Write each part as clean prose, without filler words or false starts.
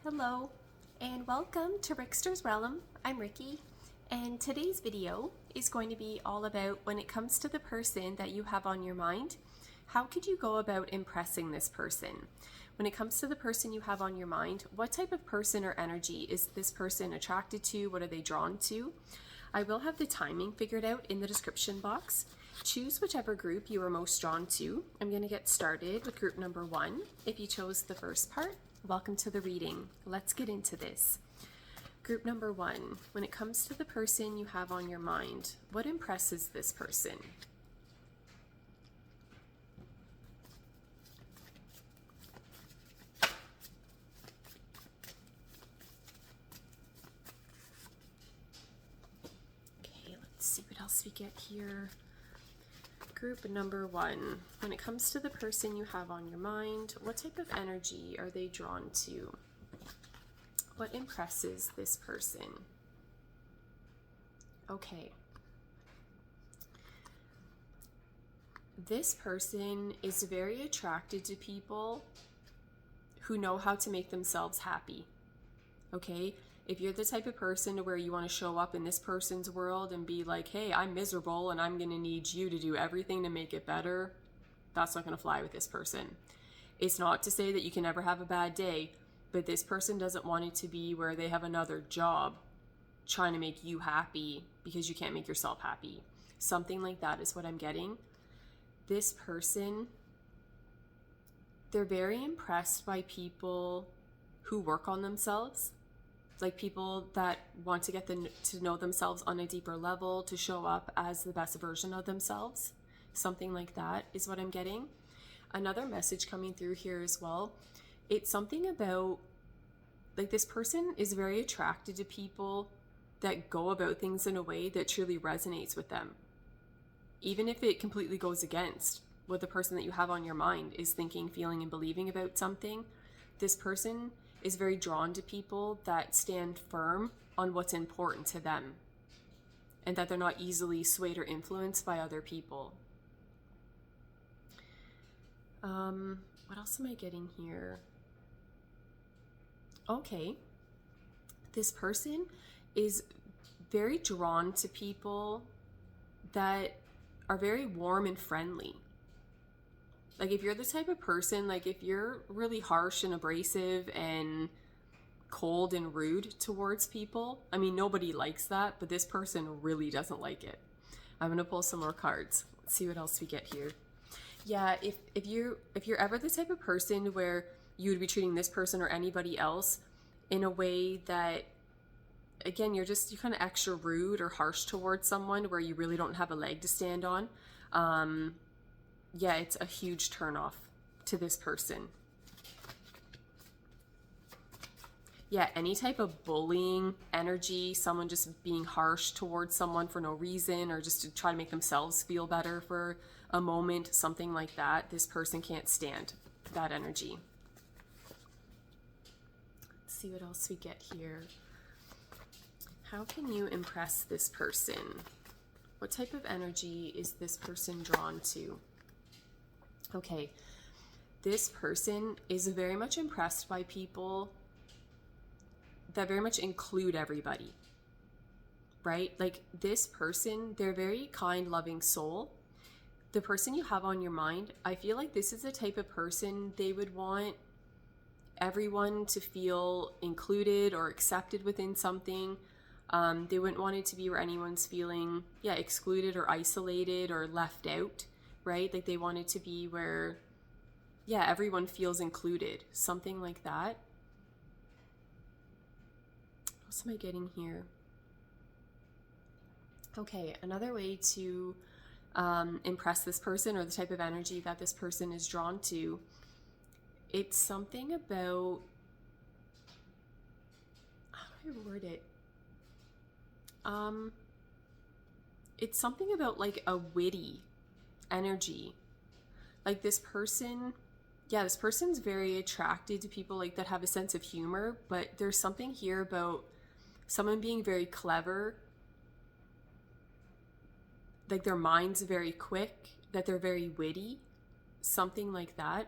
Hello, and welcome to Rickster's Realm. I'm Ricky, and today's video is going to be all about when it comes to the person that you have on your mind, how could you go about impressing this person? When it comes to the person you have on your mind, what type of person or energy is this person attracted to? What are they drawn to? I will have the timing figured out in the description box. Choose whichever group you are most drawn to. I'm going to get started with group number 1. If you chose the first part, welcome to the reading. Let's get into this. Group number 1, when it comes to the person you have on your mind, what impresses this person? Okay, let's see what else we get here. Group number 1, when it comes to the person you have on your mind, what type of energy are they drawn to? What impresses this person? Okay. This person is very attracted to people who know how to make themselves happy. Okay? If you're the type of person to where you want to show up in this person's world and be like, hey, I'm miserable and I'm going to need you to do everything to make it better, that's not going to fly with this person. It's not to say that you can never have a bad day, but this person doesn't want it to be where they have another job trying to make you happy because you can't make yourself happy. Something like that is what I'm getting. This person, they're very impressed by people who work on themselves. Like people that want to get to know themselves on a deeper level, to show up as the best version of themselves. Something like that is what I'm getting. Another message coming through here as well. It's something about, like, this person is very attracted to people that go about things in a way that truly resonates with them. Even if it completely goes against what the person that you have on your mind is thinking, feeling, and believing about something, this person is very drawn to people that stand firm on what's important to them and that they're not easily swayed or influenced by other people. What else am I getting here? Okay. This person is very drawn to people that are very warm and friendly. Like if you're the type of person, like if you're really harsh and abrasive and cold and rude towards people, I mean, nobody likes that, but this person really doesn't like it. I'm going to pull some more cards. Let's see what else we get here. Yeah, if you're ever the type of person where you would be treating this person or anybody else in a way that, again, you're kind of extra rude or harsh towards someone where you really don't have a leg to stand on, yeah, it's a huge turnoff to this person. Yeah, any type of bullying energy, someone just being harsh towards someone for no reason or just to try to make themselves feel better for a moment, something like that, this person can't stand that energy. Let's see what else we get here. How can you impress this person? What type of energy is this person drawn to? Okay, this person is very much impressed by people that very much include everybody, right? Like this person, they're a very kind, loving soul. The person you have on your mind, I feel like this is the type of person they would want everyone to feel included or accepted within something. They wouldn't want it to be where anyone's feeling, excluded or isolated or left out, right? Like they want it to be where, everyone feels included, something like that. What am I getting here? Okay, another way to impress this person or the type of energy that this person is drawn to, it's something about, how do I word it? It's something about like a witty energy. Like this person, this person's very attracted to people like that have a sense of humor, but there's something here about someone being very clever, like their mind's very quick, that they're very witty, something like that.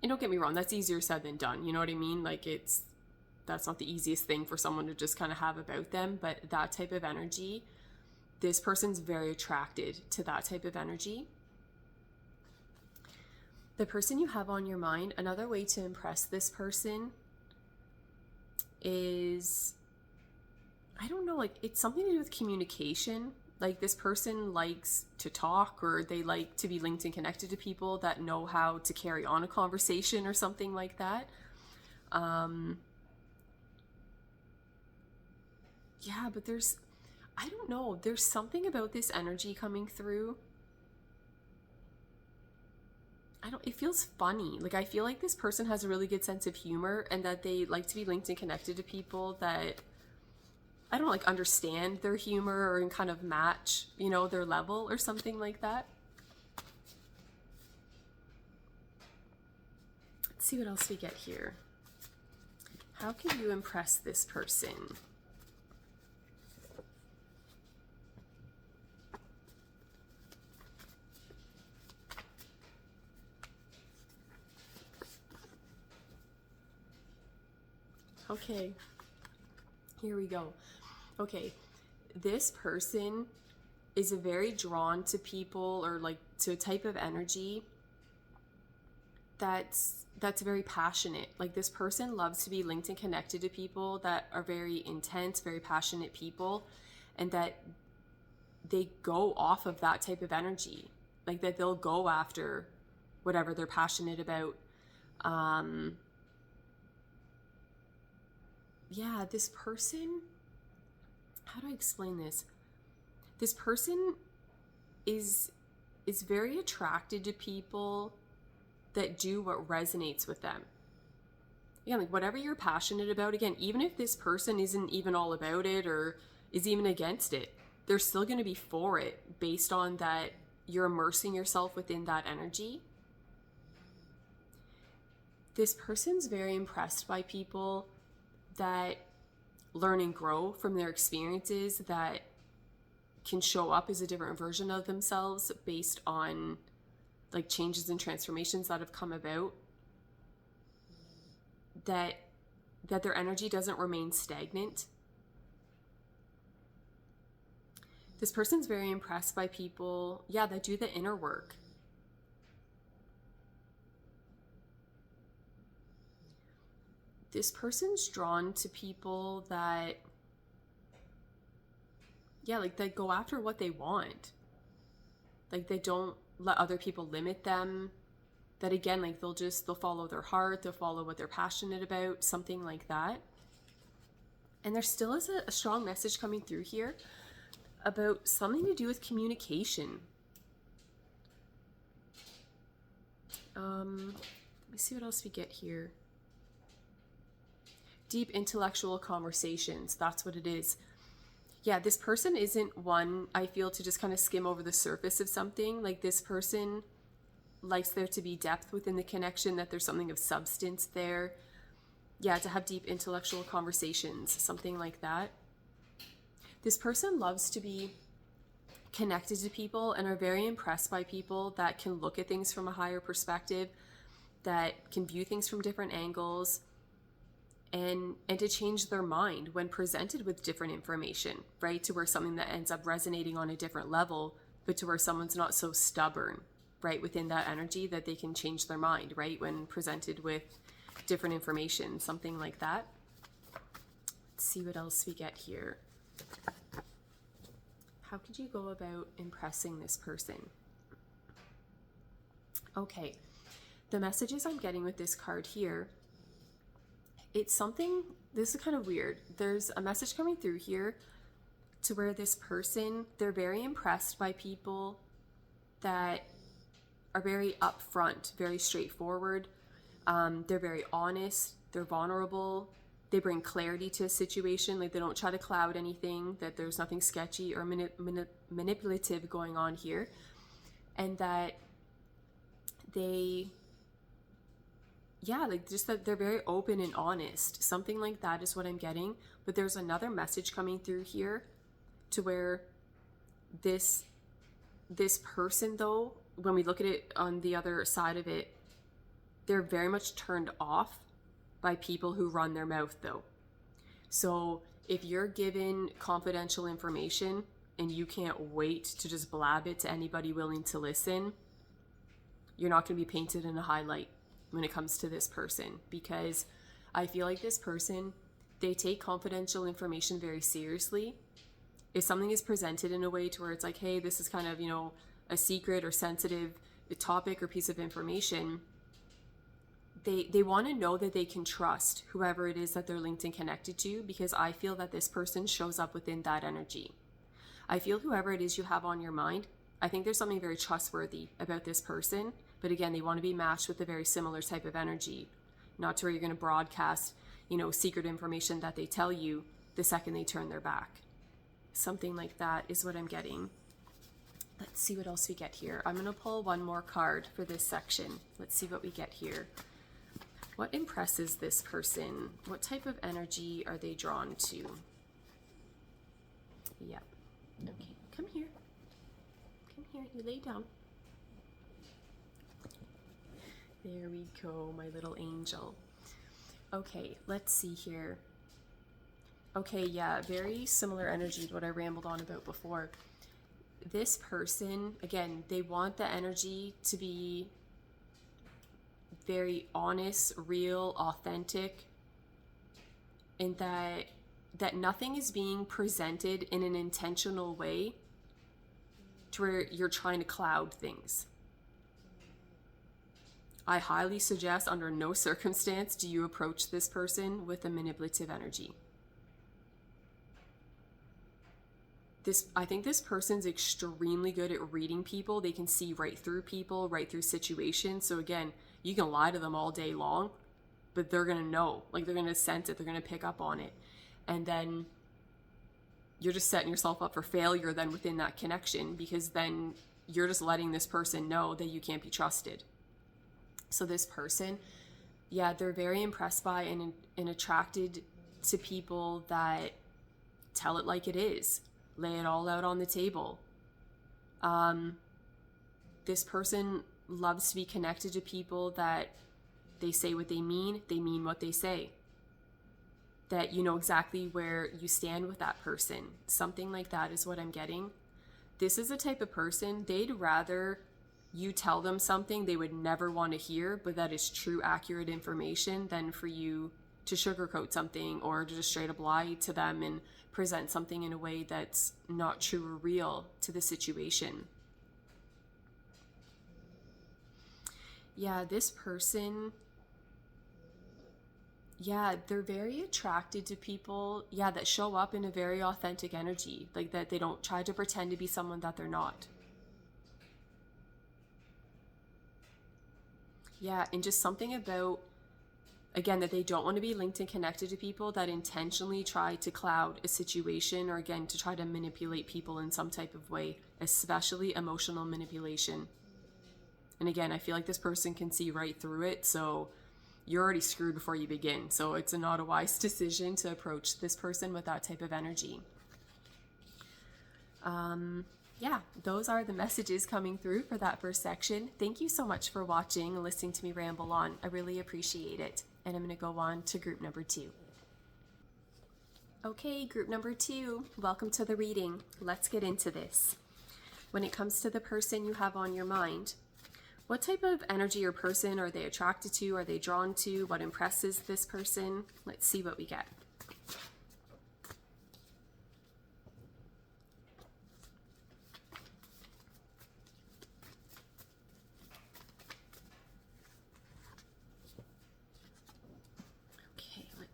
And don't get me wrong, that's easier said than done. You know what I mean? Like that's not the easiest thing for someone to just kind of have about them, but that type of energy, this person's very attracted to that type of energy. The person you have on your mind, another way to impress this person is, I don't know, like it's something to do with communication. Like this person likes to talk, or they like to be linked and connected to people that know how to carry on a conversation or something like that. Yeah, but I don't know, there's something about this energy coming through. It feels funny. Like I feel like this person has a really good sense of humor, and that they like to be linked and connected to people that, I don't like, understand their humor or kind of match, their level or something like that. Let's see what else we get here. How can you impress this person? Okay, here we go. Okay, this person is very drawn to people, or like to a type of energy that's very passionate. Like this person loves to be linked and connected to people that are very intense, very passionate people, and that they go off of that type of energy. Like that they'll go after whatever they're passionate about. Yeah, this person, how do I explain this? This person is very attracted to people that do what resonates with them. Again, like whatever you're passionate about, again, even if this person isn't even all about it or is even against it, they're still going to be for it based on that you're immersing yourself within that energy. This person's very impressed by people that learn and grow from their experiences, that can show up as a different version of themselves based on like changes and transformations that have come about, that their energy doesn't remain stagnant. This person's very impressed by people, that do the inner work. This person's drawn to people that, like they go after what they want. Like they don't let other people limit them. That again, like they'll follow their heart, they'll follow what they're passionate about, something like that. And there still is a strong message coming through here about something to do with communication. Let me see what else we get here. Deep intellectual conversations, that's what it is. Yeah, this person isn't one, I feel, to just kind of skim over the surface of something. Like this person likes there to be depth within the connection, that there's something of substance there. Yeah, to have deep intellectual conversations, something like that. This person loves to be connected to people and are very impressed by people that can look at things from a higher perspective, that can view things from different angles, and to change their mind when presented with different information, right? To where something that ends up resonating on a different level, but to where someone's not so stubborn, right, within that energy, that they can change their mind, right, when presented with different information, something like that. Let's see what else we get here. How could you go about impressing this person? Okay, the messages I'm getting with this card here, it's something, this is kind of weird. There's a message coming through here to where this person, they're very impressed by people that are very upfront, very straightforward. They're very honest, they're vulnerable, they bring clarity to a situation, like they don't try to cloud anything, that there's nothing sketchy or manipulative going on here, and that they, like just that they're very open and honest, something like that is what I'm getting. But there's another message coming through here to where this person, though, when we look at it on the other side of it, they're very much turned off by people who run their mouth though. So if you're given confidential information and you can't wait to just blab it to anybody willing to listen, you're not going to be painted in a high light when it comes to this person, because I feel like this person, they take confidential information very seriously. If something is presented in a way to where it's like, hey, this is kind of, a secret or sensitive topic or piece of information, they want to know that they can trust whoever it is that they're linked and connected to, because I feel that this person shows up within that energy. I feel whoever it is you have on your mind, I think there's something very trustworthy about this person. But again, they want to be matched with a very similar type of energy, not to where you're going to broadcast, secret information that they tell you the second they turn their back. Something like that is what I'm getting. Let's see what else we get here. I'm going to pull one more card for this section. Let's see what we get here. What impresses this person? What type of energy are they drawn to? Yep. Okay, come here. Come here, you lay down. There we go, my little angel. Okay, let's see here. Okay, yeah, very similar energy to what I rambled on about before. This person, again, they want the energy to be very honest, real, authentic, and that nothing is being presented in an intentional way to where you're trying to cloud things. I highly suggest under no circumstance do you approach this person with a manipulative energy. I think this person's extremely good at reading people. They can see right through people, right through situations. So again, you can lie to them all day long, but they're going to know, like they're going to sense it. They're going to pick up on it. And then you're just setting yourself up for failure then within that connection, because then you're just letting this person know that you can't be trusted. So this person, yeah, they're very impressed by and attracted to people that tell it like it is, lay it all out on the table. This person loves to be connected to people that they say what they mean what they say. That you know exactly where you stand with that person. Something like that is what I'm getting. This is the type of person, they'd rather you tell them something they would never want to hear, but that is true, accurate information, than for you to sugarcoat something or to just straight up lie to them and present something in a way that's not true or real to the situation. Yeah, this person, yeah, they're very attracted to people, yeah, that show up in a very authentic energy, like that they don't try to pretend to be someone that they're not. Yeah, and just something about, again, that they don't want to be linked and connected to people that intentionally try to cloud a situation, or again, to try to manipulate people in some type of way, especially emotional manipulation. And again, I feel like this person can see right through it, so you're already screwed before you begin. So it's not a wise decision to approach this person with that type of energy. Yeah, those are the messages coming through for that first section. Thank you so much for watching and listening to me ramble on. I really appreciate it. And I'm going to go on to group number 2. Okay, group number 2, welcome to the reading. Let's get into this. When it comes to the person you have on your mind, what type of energy or person are they attracted to? Are they drawn to? What impresses this person? Let's see what we get.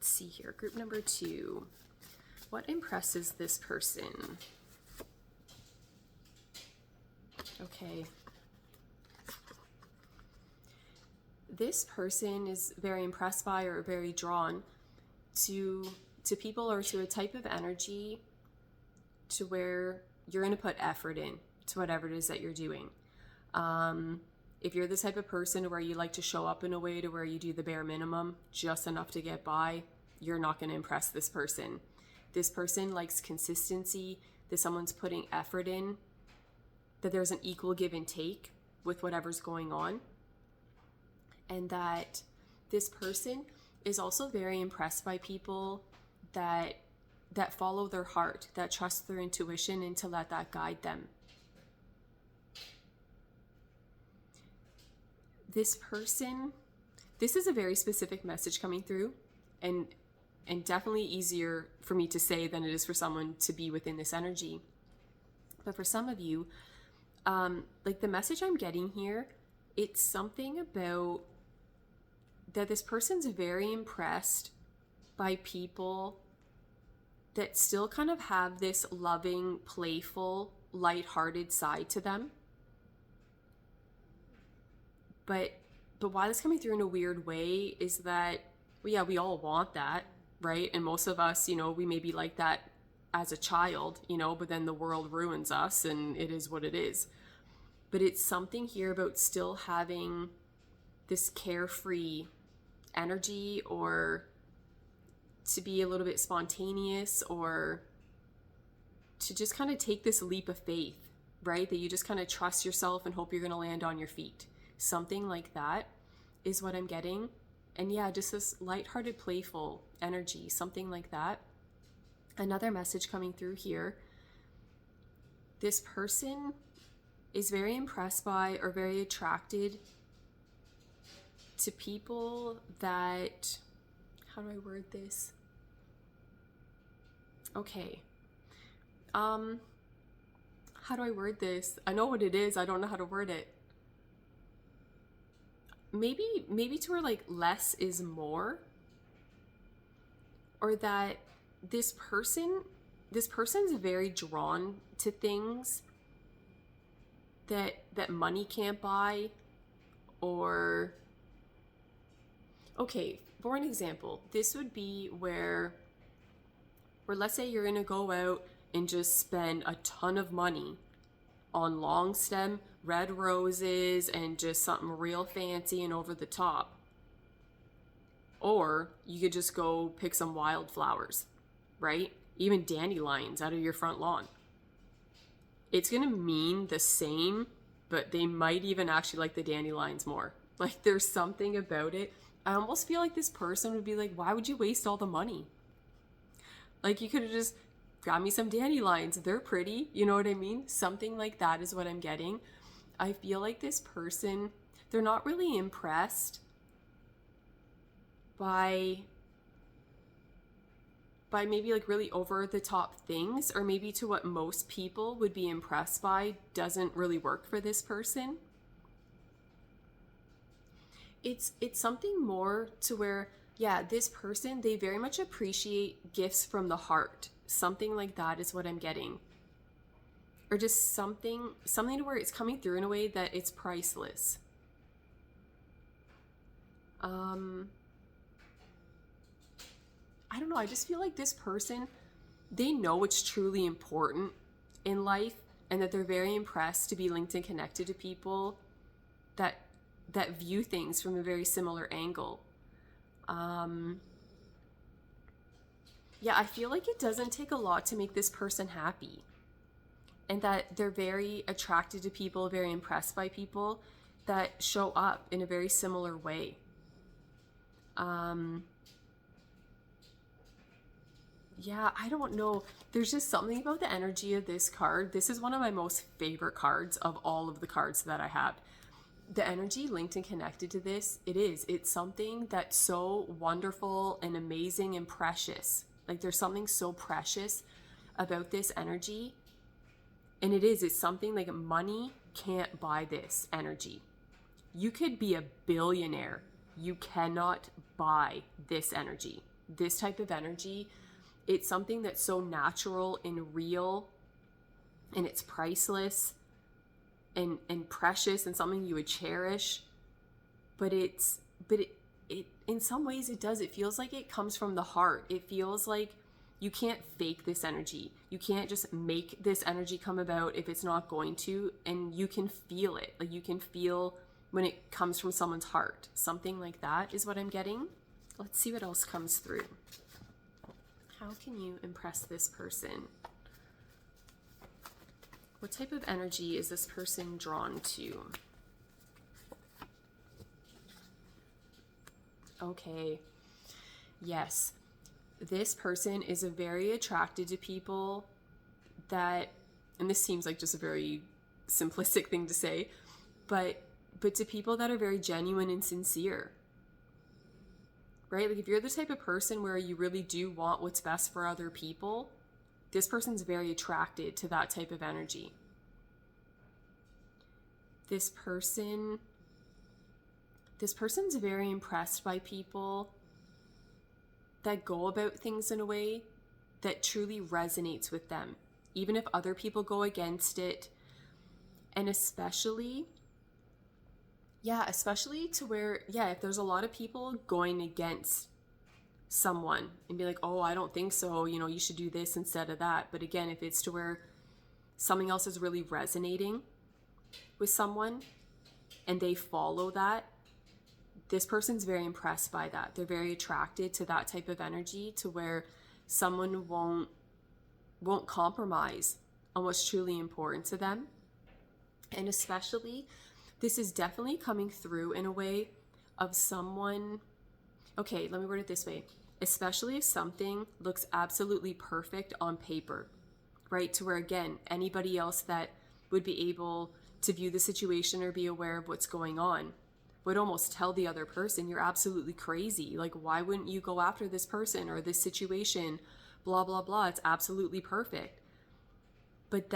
See here, group number 2. What impresses this person? Okay. This person is very impressed by or very drawn to people or to a type of energy to where you're going to put effort in to whatever it is that you're doing. If you're the type of person where you like to show up in a way to where you do the bare minimum, just enough to get by, you're not going to impress this person. This person likes consistency, that someone's putting effort in, that there's an equal give and take with whatever's going on. and that this person is also very impressed by people that follow their heart, that trust their intuition, and to let that guide them. This person, this is a very specific message coming through, and definitely easier for me to say than it is for someone to be within this energy. But for some of you, like the message I'm getting here, it's something about that this person's very impressed by people that still kind of have this loving, playful, lighthearted side to them. But why that's coming through in a weird way is that, well, yeah, we all want that, right? And most of us, we may be like that as a child, but then the world ruins us and it is what it is. But it's something here about still having this carefree energy, or to be a little bit spontaneous, or to just kind of take this leap of faith, right? That you just kind of trust yourself and hope you're going to land on your feet. Something like that is what I'm getting. And yeah, just this lighthearted, playful energy, something like that. Another message coming through here. This person is very impressed by or very attracted to people that, how do I word this? Okay. How do I word this? I know what it is. I don't know how to word it. Maybe to where like less is more, or that this person's very drawn to things that money can't buy, or okay, for an example, this would be where let's say you're gonna go out and just spend a ton of money on long stem red roses and just something real fancy and over the top. Or you could just go pick some wildflowers, right? Even dandelions out of your front lawn. It's gonna mean the same, but they might even actually like the dandelions more. Like there's something about it. I almost feel like this person would be like, why would you waste all the money? Like you could have just got me some dandelions. They're pretty. You know what I mean? Something like that is what I'm getting. I feel like this person, they're not really impressed by maybe like really over the top things, or maybe to what most people would be impressed by doesn't really work for this person. It's something more to where, yeah, this person, they very much appreciate gifts from the heart. Something like that is what I'm getting. Or just something to where it's coming through in a way that it's priceless. I don't know, I just feel like this person, they know what's truly important in life, and that they're very impressed to be linked and connected to people that view things from a very similar angle. Yeah, I feel like it doesn't take a lot to make this person happy, and that they're very attracted to people, very impressed by people that show up in a very similar way. Yeah, I don't know. There's just something about the energy of this card. This is one of my most favorite cards of all of the cards that I have. The energy linked and connected to this, it's something that's so wonderful and amazing and precious. Like there's something so precious about this energy. And it's something like money can't buy this energy. You could be a billionaire. You cannot buy this energy. This type of energy, it's something that's so natural and real, and it's priceless and precious, and something you would cherish. But it in some ways it does. It feels like it comes from the heart. It feels like you can't fake this energy. You can't just make this energy come about if it's not going to, and you can feel it. Like you can feel when it comes from someone's heart. Something like that is what I'm getting. Let's see what else comes through. How can you impress this person? What type of energy is this person drawn to? Okay. Yes. This person is very attracted to people that, and this seems like just a very simplistic thing to say, but to people that are very genuine and sincere. Right? Like if you're the type of person where you really do want what's best for other people, this person's very attracted to that type of energy. This person's very impressed by people that go about things in a way that truly resonates with them, even if other people go against it. And especially to where, if there's a lot of people going against someone and be like, oh, I don't think so, you should do this instead of that. But again, if it's to where something else is really resonating with someone and they follow that, this person's very impressed by that. They're very attracted to that type of energy, to where someone won't compromise on what's truly important to them. And especially, this is definitely coming through in a way of someone, okay, let me word it this way. Especially if something looks absolutely perfect on paper, right? To where, again, anybody else that would be able to view the situation or be aware of what's going on would almost tell the other person, you're absolutely crazy. Like, why wouldn't you go after this person or this situation? Blah, blah, blah. It's absolutely perfect. But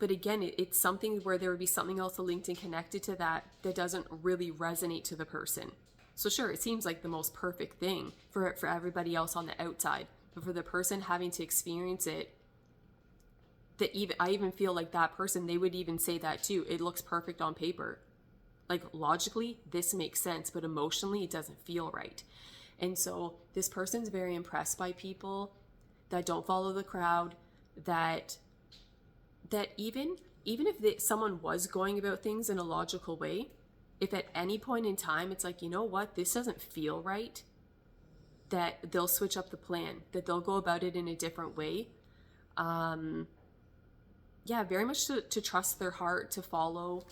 again, it's something where there would be something else linked and connected to that doesn't really resonate to the person. So sure, it seems like the most perfect thing for everybody else on the outside, but for the person having to experience it, I even feel like that person, they would even say that too. It looks perfect on paper. Like logically, this makes sense, but emotionally, it doesn't feel right. And so this person's very impressed by people that don't follow the crowd, that even if someone was going about things in a logical way, if at any point in time it's like, you know what, this doesn't feel right, that they'll switch up the plan, that they'll go about it in a different way. Very much to trust their heart, to follow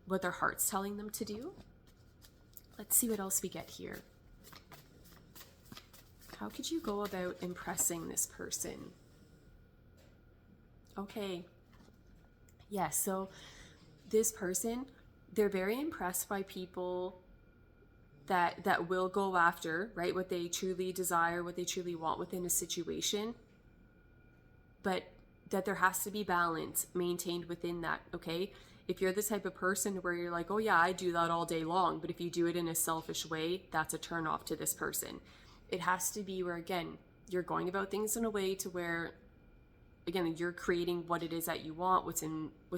what their heart's telling them to do. Let's see what else we get here. How could you go about impressing this person? Okay. So this person, they're very impressed by people that will go after, right, what they truly desire, what they truly want within a situation, but that there has to be balance maintained within that, okay? If you're the type of person where you're like, oh yeah, I do that all day long, but if you do it in a selfish way, that's a turn off to this person. It has to be where, again, you're going about things in a way to where, again, you're creating what it is that you want, what's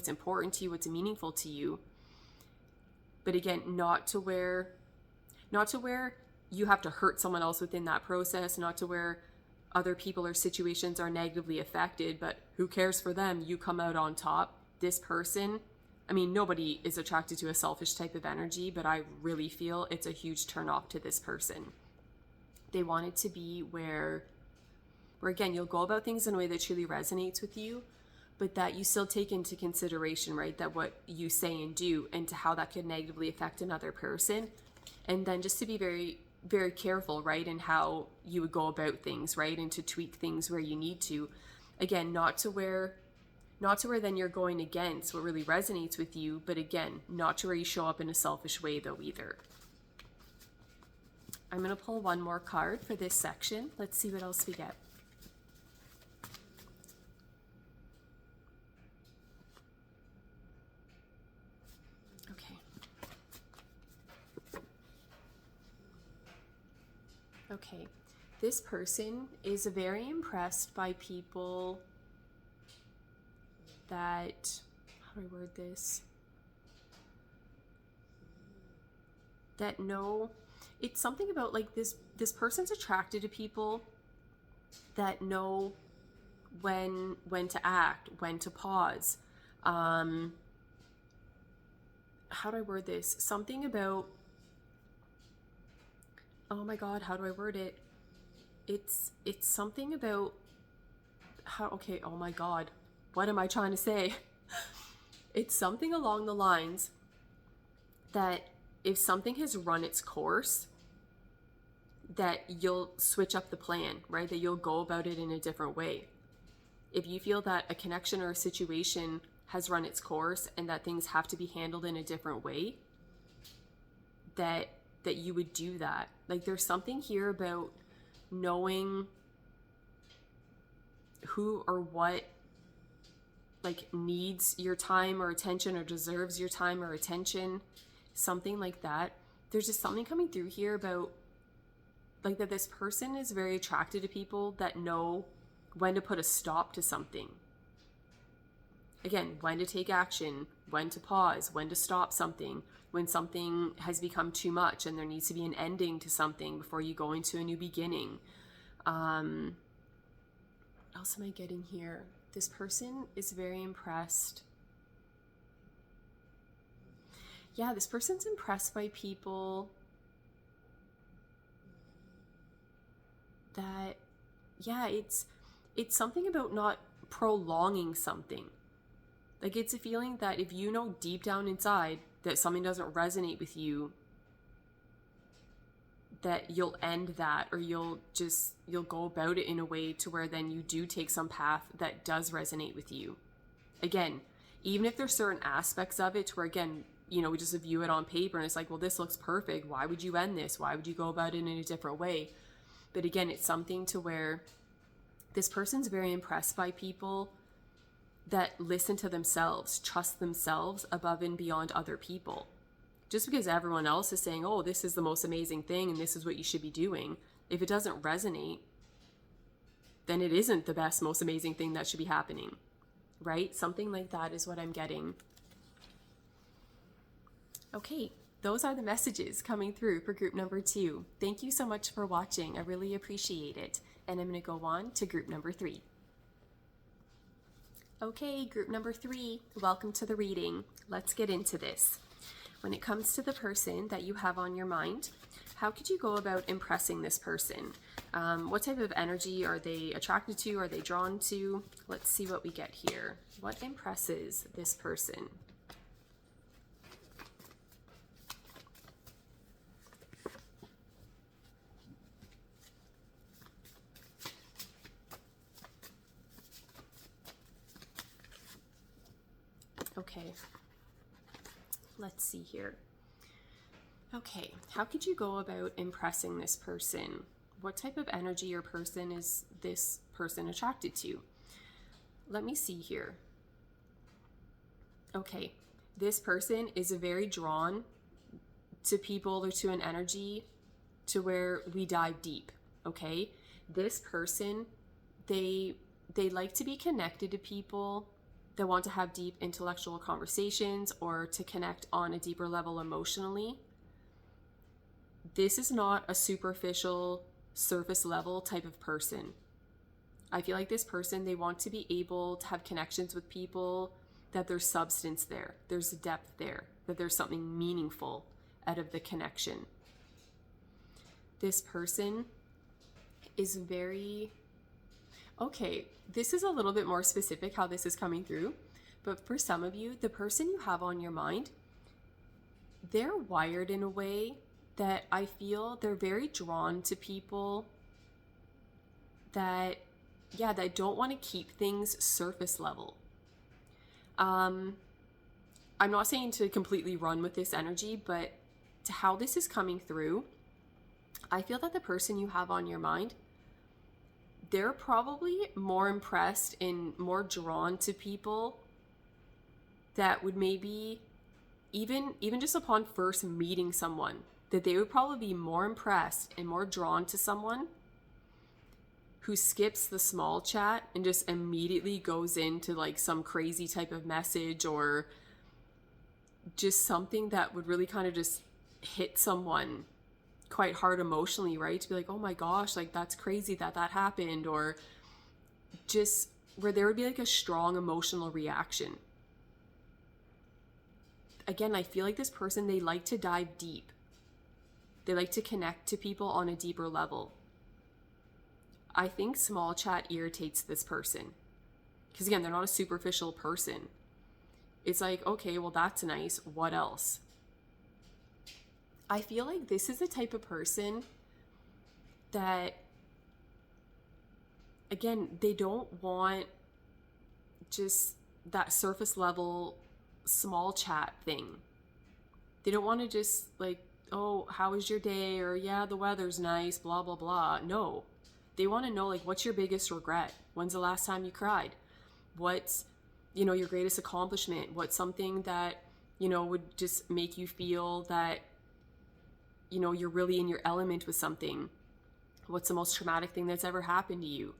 important to you, what's meaningful to you. But again, not to where you have to hurt someone else within that process, not to where other people or situations are negatively affected, but who cares for them? You come out on top. This person, I mean, nobody is attracted to a selfish type of energy, but I really feel it's a huge turn off to this person. They want it to be where again, you'll go about things in a way that truly resonates with you, but that you still take into consideration, right, that what you say and do and to how that could negatively affect another person. And then just to be very, very careful, right, in how you would go about things, right, and to tweak things where you need to. Again, not to where then you're going against what really resonates with you, but again, not to where you show up in a selfish way though either. I'm going to pull one more card for this section. Let's see what else we get. Okay, this person is very impressed by people that, how do I word this? That know, it's something about like this person's attracted to people that know when to act, when to pause. How do I word this? Something about, oh my God, how do I word it? It's something about how, okay, oh my God, what am I trying to say? It's something along the lines that if something has run its course, that you'll switch up the plan, right? That you'll go about it in a different way. If you feel that a connection or a situation has run its course and that things have to be handled in a different way, that you would do that. Like, there's something here about knowing who or what like needs your time or attention or deserves your time or attention, something like that. There's just something coming through here about like that this person is very attracted to people that know when to put a stop to something. Again, when to take action, when to pause, when to stop something, when something has become too much and there needs to be an ending to something before you go into a new beginning. What else am I getting here? This person is very impressed. Yeah, this person's impressed by people that, yeah, it's something about not prolonging something. Like, it's a feeling that if you know deep down inside that something doesn't resonate with you, that you'll end that, or you'll go about it in a way to where then you do take some path that does resonate with you. Again, even if there's certain aspects of it where, again, you know, we just view it on paper and it's like, well, this looks perfect. Why would you end this? Why would you go about it in a different way? But again, it's something to where this person's very impressed by people that listen to themselves, trust themselves above and beyond other people. Just because everyone else is saying, oh, this is the most amazing thing and this is what you should be doing, if it doesn't resonate, then it isn't the best, most amazing thing that should be happening, right? Something like that is what I'm getting. Okay, those are the messages coming through for group number 2. Thank you so much for watching. I really appreciate it. And I'm going to go on to group number 3. Okay, group number 3, welcome to the reading. Let's get into this. When it comes to the person that you have on your mind, how could you go about impressing this person? What type of energy are they attracted to? Are they drawn to? Let's see what we get here. What impresses this person? Okay. Let's see here. Okay, how could you go about impressing this person? What type of energy or person is this person attracted to? Let me see here. Okay, this person is very drawn to people or to an energy to where we dive deep, okay? This person, they like to be connected to people that want to have deep intellectual conversations or to connect on a deeper level emotionally. This is not a superficial, surface level type of person. I feel like this person, they want to be able to have connections with people that there's substance there, there's depth there, that there's something meaningful out of the connection. This person is very... Okay, this is a little bit more specific how this is coming through, but for some of you, the person you have on your mind, they're wired in a way that I feel they're very drawn to people that, that don't want to keep things surface level. I'm not saying to completely run with this energy, but to how this is coming through, I feel that the person you have on your mind, they're probably more impressed and more drawn to people that would maybe, even just upon first meeting someone, that they would probably be more impressed and more drawn to someone who skips the small chat and just immediately goes into like some crazy type of message or just something that would really kind of just hit someone quite hard emotionally, right? To be like, oh my gosh, like that's crazy that happened, or just where there would be like a strong emotional reaction. Again, I feel like this person, they like to dive deep. They like to connect to people on a deeper level. I think small chat irritates this person because again, they're not a superficial person. It's like, okay, well, that's nice. What else? I feel like this is the type of person that, again, they don't want just that surface level small chat thing. They don't want to just like, oh, how was your day? Or yeah, the weather's nice, blah, blah, blah. No, they want to know, like, what's your biggest regret? When's the last time you cried? What's, your greatest accomplishment? What's something that, would just make you feel that, you're really in your element with something? What's the most traumatic thing that's ever happened to you?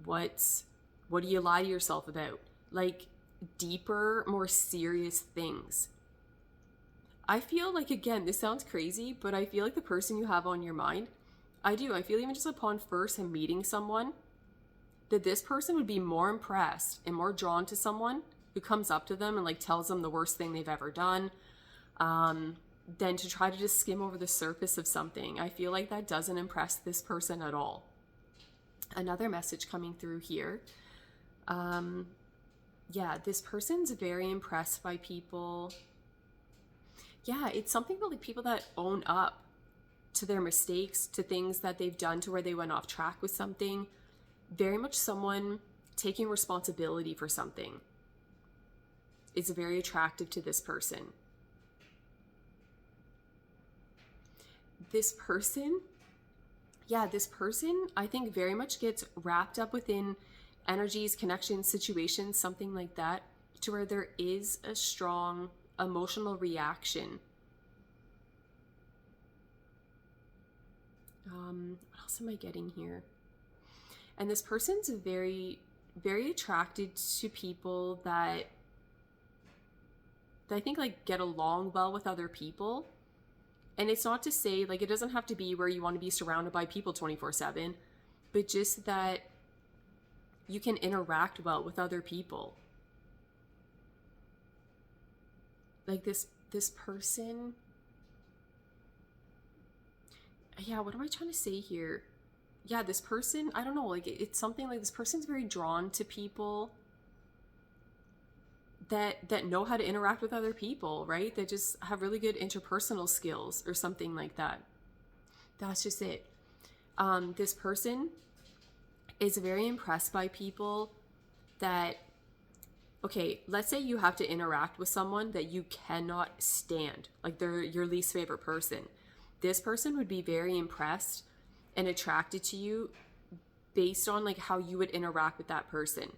What do you lie to yourself about? Like, deeper, more serious things. I feel like, again, this sounds crazy, but I feel like the person you have on your mind, I feel even just upon first meeting someone, that this person would be more impressed and more drawn to someone who comes up to them and like tells them the worst thing they've ever done, than to try to just skim over the surface of something. I feel like that doesn't impress this person at all. Another message coming through here. This person's very impressed by people. Yeah, it's something about like people that own up to their mistakes, to things that they've done, to where they went off track with something. Very much someone taking responsibility for something is very attractive to this person. This person, I think very much gets wrapped up within energies, connections, situations, something like that, to where there is a strong emotional reaction. What else am I getting here? And this person's very, very attracted to people that I think like get along well with other people. And it's not to say, like, it doesn't have to be where you want to be surrounded by people 24/7, but just that you can interact well with other people. Like this person, what am I trying to say here? Yeah, this person, I don't know, like it's something like this person's very drawn to people that know how to interact with other people, right? That just have really good interpersonal skills or something like that. That's just it. This person is very impressed by people that, okay, let's say you have to interact with someone that you cannot stand, like they're your least favorite person. This person would be very impressed and attracted to you based on like how you would interact with that person,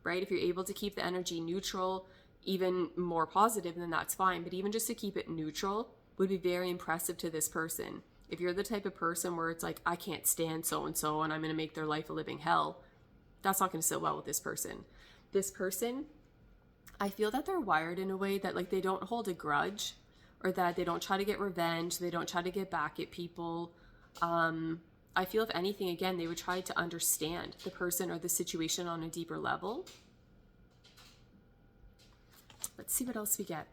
right? If you're able to keep the energy neutral, even more positive, then that's fine. But even just to keep it neutral would be very impressive to this person. If you're the type of person where it's like, I can't stand so-and-so and I'm going to make their life a living hell, that's not going to sit well with this person. This person, I feel that they're wired in a way that like they don't hold a grudge, or that they don't try to get revenge. They don't try to get back at people. I feel if anything, again, they would try to understand the person or the situation on a deeper level. Let's see what else we get.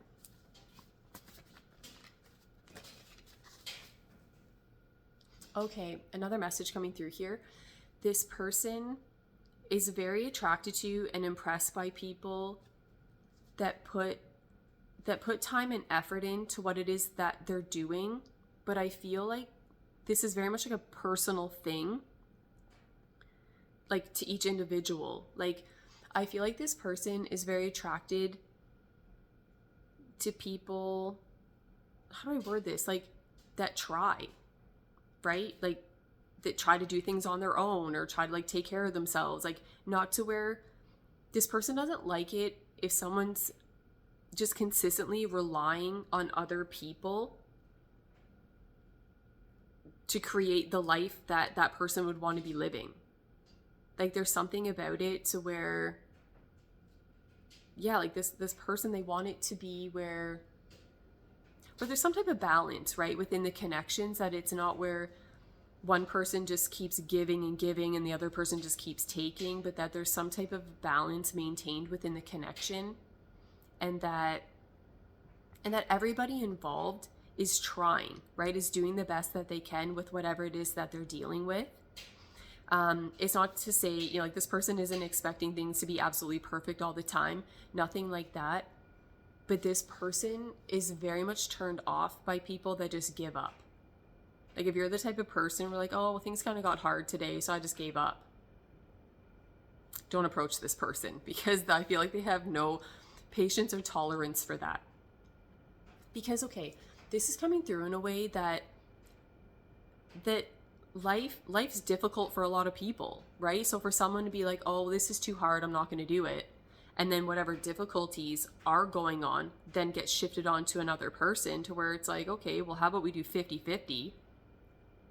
Okay, another message coming through here. This person is very attracted to and impressed by people that put time and effort into what it is that they're doing. But I feel like this is very much like a personal thing, like to each individual. Like, I feel like this person is very attracted to people, how do I word this? Like, that try, right? Like, that try to do things on their own or try to like take care of themselves. Like, not to where this person doesn't like it if someone's just consistently relying on other people to create the life that that person would want to be living. Like, there's something about it to where, like this person, they want it to be where, but there's some type of balance, right, within the connections, that it's not where one person just keeps giving and giving and the other person just keeps taking, but that there's some type of balance maintained within the connection, and that everybody involved is trying, right, is doing the best that they can with whatever it is that they're dealing with. It's not to say, like, this person isn't expecting things to be absolutely perfect all the time. Nothing like that. But this person is very much turned off by people that just give up. Like if you're the type of person where like, oh, well, things kind of got hard today, so I just gave up. Don't approach this person, because I feel like they have no patience or tolerance for that. Because, okay, this is coming through in a way that life's difficult for a lot of people, right? So for someone to be like, oh, this is too hard, I'm not going to do it. And then whatever difficulties are going on then get shifted on to another person, to where it's like, okay, well, how about we do 50-50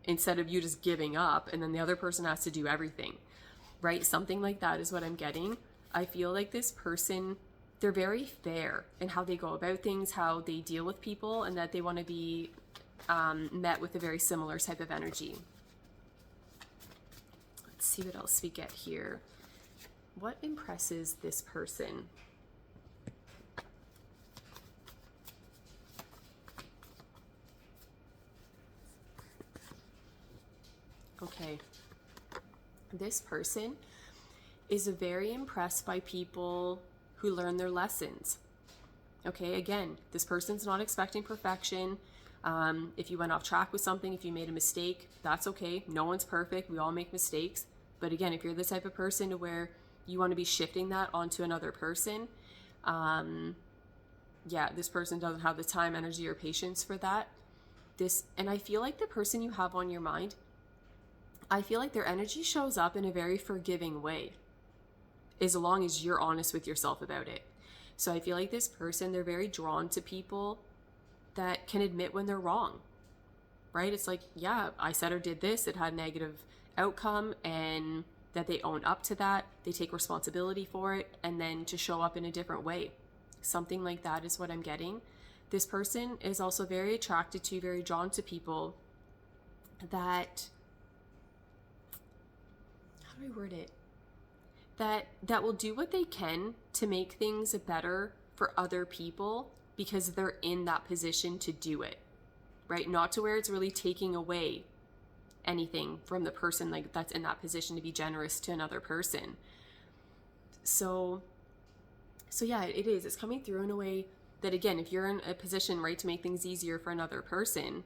instead of you just giving up and then the other person has to do everything, right? Something like that is what I'm getting. I feel like this person, they're very fair in how they go about things, how they deal with people, and that they want to be met with a very similar type of energy. Let's see what else we get here. What impresses this person? Okay. This person is very impressed by people who learn their lessons. Okay, again, this person's not expecting perfection. If you went off track with something, if you made a mistake, that's okay. No one's perfect. We all make mistakes. But again, if you're the type of person to where you want to be shifting that onto another person, this person doesn't have the time, energy, or patience for that. And I feel like the person you have on your mind, I feel like their energy shows up in a very forgiving way, as long as you're honest with yourself about it. So I feel like this person, they're very drawn to people that can admit when they're wrong, right? It's like, yeah, I said or did this, it had a negative outcome, and that they own up to that, they take responsibility for it, and then to show up in a different way. Something like that is what I'm getting. This person is also very attracted to, very drawn to people that, how do I word it? That will do what they can to make things better for other people because they're in that position to do it, right? Not to where it's really taking away anything from the person like that's in that position to be generous to another person. So yeah, it is. It's coming through in a way that, again, if you're in a position, right, to make things easier for another person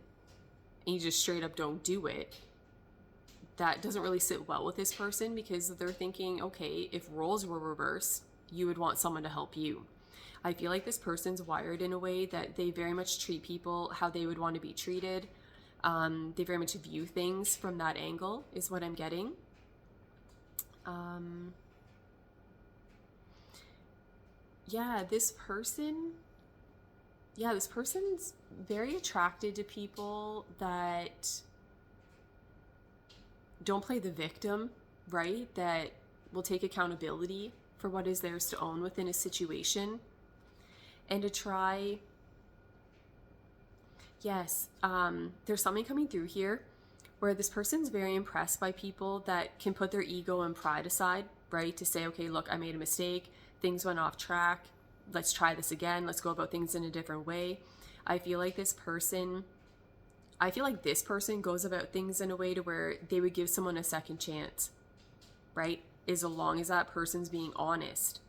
and you just straight up don't do it, that doesn't really sit well with this person, because they're thinking, okay, if roles were reversed, you would want someone to help you. I feel like this person's wired in a way that they very much treat people how they would want to be treated. They very much view things from that angle, is what I'm getting. This person's very attracted to people that don't play the victim, right? That will take accountability for what is theirs to own within a situation, and to try, there's something coming through here where this person's very impressed by people that can put their ego and pride aside, right? To say, okay, look, I made a mistake, things went off track, let's try this again, let's go about things in a different way. I feel like this person goes about things in a way to where they would give someone a second chance, right? As long as that person's being honest.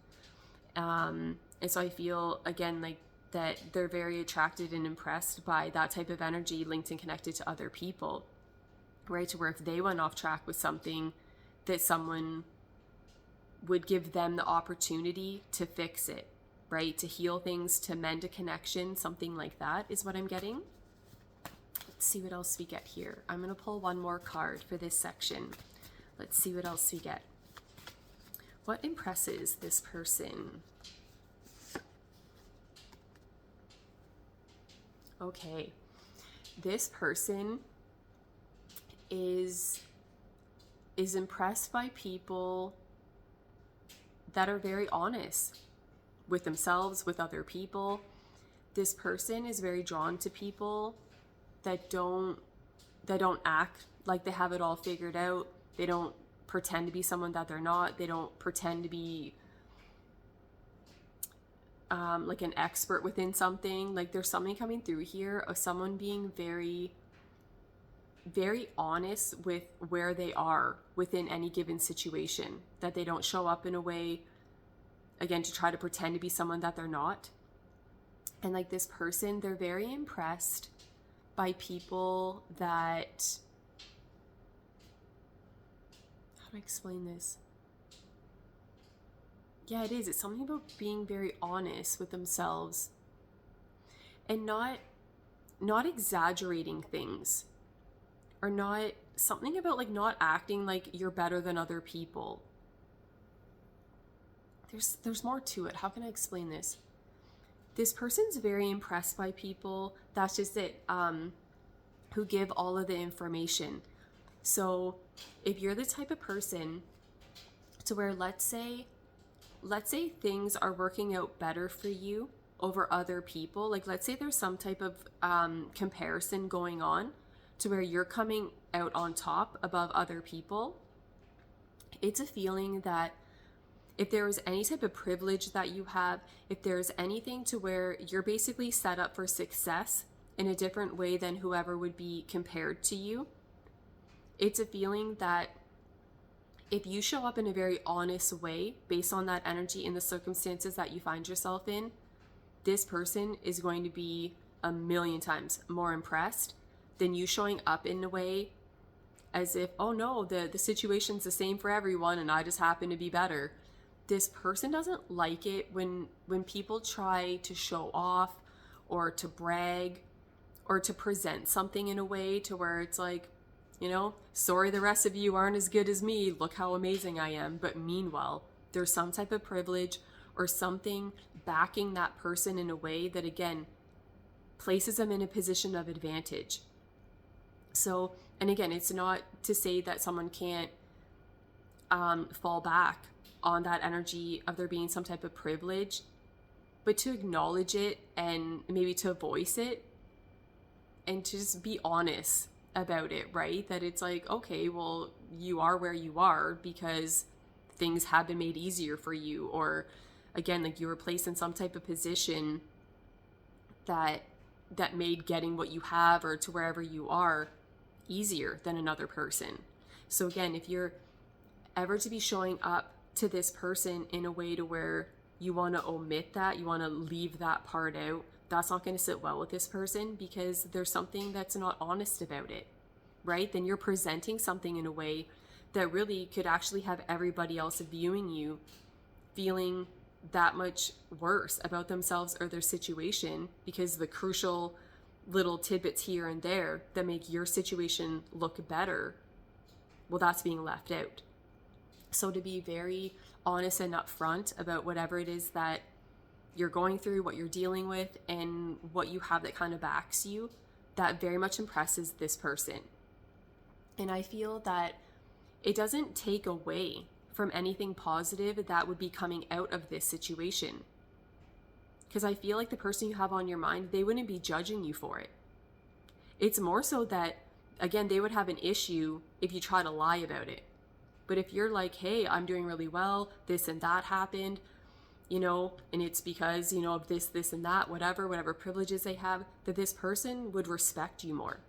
And so I feel, again, like that they're very attracted and impressed by that type of energy linked and connected to other people, right? To where if they went off track with something, that someone would give them the opportunity to fix it, right? To heal things, to mend a connection, something like that is what I'm getting. Let's see what else we get here. I'm going to pull one more card for this section. Let's see what else we get. What impresses this person? Okay, this person is impressed by people that are very honest with themselves, with other people. This person is very drawn to people that don't act like they have it all figured out. They don't pretend to be someone that they're not. They don't pretend to be like an expert within something. Like there's something coming through here of someone being very, very honest with where they are within any given situation, that they don't show up in a way, again, to try to pretend to be someone that they're not. And like this person, they're very impressed by people that, how do I explain this? Yeah, it is. It's something about being very honest with themselves and not exaggerating things, or not something about like not acting like you're better than other people. There's more to it. How can I explain this? This person's very impressed by people, that's just it, who give all of the information. So if you're the type of person to where, let's say things are working out better for you over other people, like let's say there's some type of comparison going on to where you're coming out on top above other people, it's a feeling that if there was any type of privilege that you have, if there's anything to where you're basically set up for success in a different way than whoever would be compared to you, it's a feeling that if you show up in a very honest way based on that energy in the circumstances that you find yourself in, this person is going to be a million times more impressed than you showing up in a way as if, oh no, the situation's the same for everyone and I just happen to be better. This person doesn't like it when people try to show off or to brag or to present something in a way to where it's like, sorry the rest of you aren't as good as me, look how amazing I am. But meanwhile, there's some type of privilege or something backing that person in a way that, again, places them in a position of advantage. So, and again, it's not to say that someone can't fall back on that energy of there being some type of privilege, but to acknowledge it and maybe to voice it and to just be honest about it, right? That it's like, okay, well, you are where you are because things have been made easier for you, or again, like you were placed in some type of position that made getting what you have or to wherever you are easier than another person. So again, if you're ever to be showing up to this person in a way to where you want to omit that, you want to leave that part out, that's not going to sit well with this person because there's something that's not honest about it, right? Then you're presenting something in a way that really could actually have everybody else viewing you feeling that much worse about themselves or their situation because the crucial little tidbits here and there that make your situation look better, well, that's being left out. So to be very honest and upfront about whatever it is that you're going through, what you're dealing with, and what you have that kind of backs you, that very much impresses this person. And I feel that it doesn't take away from anything positive that would be coming out of this situation. Because I feel like the person you have on your mind, they wouldn't be judging you for it. It's more so that, again, they would have an issue if you try to lie about it. But if you're like, hey, I'm doing really well, this and that happened, and it's because, of this and that, whatever privileges they have, that this person would respect you more,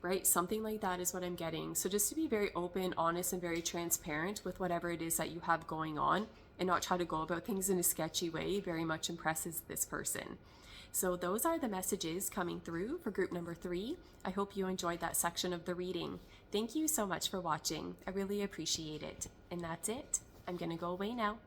right? Something like that is what I'm getting. So just to be very open, honest, and very transparent with whatever it is that you have going on and not try to go about things in a sketchy way very much impresses this person. So those are the messages coming through for group number 3. I hope you enjoyed that section of the reading. Thank you so much for watching. I really appreciate it. And that's it. I'm going to go away now.